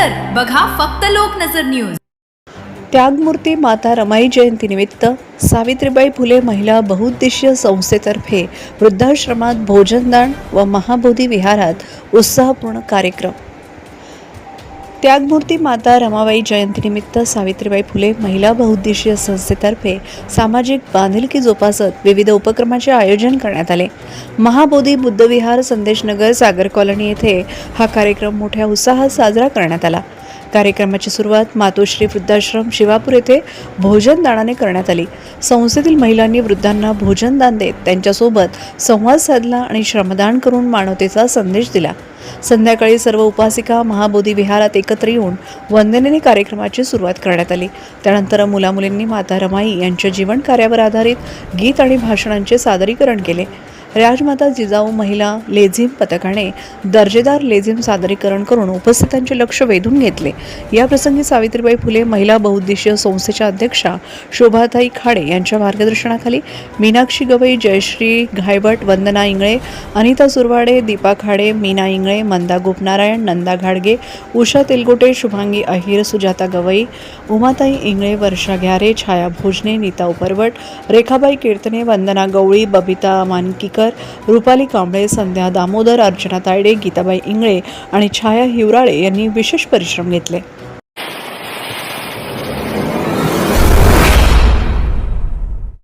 नजर बघा फक्त लोकनजर न्यूज। त्यागमूर्ती माता रमाई जयंतीनिमित्त सावित्रीबाई फुले महिला बहुउद्देशीय संस्थेतर्फे वृद्धाश्रमात भोजनदान व महाबोधी विहारात उत्साहपूर्ण कार्यक्रम। त्यागमूर्ती माता रमाबाई जयंतीनिमित्त सावित्रीबाई फुले महिला बहुउद्देशीय संस्थेतर्फे सामाजिक बांधिलकी जोपासत विविध उपक्रमाचे आयोजन करण्यात आले। महाबोधी बुद्धविहार संदेशनगर सागर कॉलनी येथे हा कार्यक्रम मोठ्या उत्साहात साजरा करण्यात आला। कार्यक्रमाची सुरुवात मातोश्री वृद्धाश्रम शिवापूर येथे भोजनदानाने करण्यात आली। संस्थेतील महिलांनी वृद्धांना भोजनदान देत त्यांच्यासोबत संवाद साधला आणि श्रमदान करून मानवतेचा संदेश दिला। संध्याकाळी सर्व उपासिका महाबोधी विहारात एकत्र येऊन वंदनेने कार्यक्रमाची सुरुवात करण्यात आली। त्यानंतर मुलामुलींनी माता रमाई यांच्या जीवन कार्यावर आधारित गीत आणि भाषणांचे सादरीकरण केले। राजमाता जिजाऊ महिला लेझिम पथकाने दर्जेदार लेझिम सादरीकरण करून उपस्थितांचे लक्ष वेधून घेतले। या प्रसंगी सावित्रीबाई फुले महिला बहुउद्देशीय संस्थेच्या अध्यक्षा शोभाताई खाडे यांच्या मार्गदर्शनाखाली मीनाक्षी गवई, जयश्री घायभट, वंदना इंगळे, अनिता सुरवाडे, दीपा खाडे, मीना इंगळे, मंदा गोपनारायण, नंदा घाडगे, उषा तेलगोटे, शुभांगी अहिर, सुजाता गवई, उमाताई इंगळे, वर्षा घ्यारे, छाया भोजने, नीता उपरवट, रेखाबाई कीर्तने, वंदना गवळी, बबिता मानकीकर, रुपाली कांबळे, संध्या दामोदर, अर्चना तायडे, गीताबाई इंगळे आणि छाया हिवराळे यांनी विशेष परिश्रम घेतले।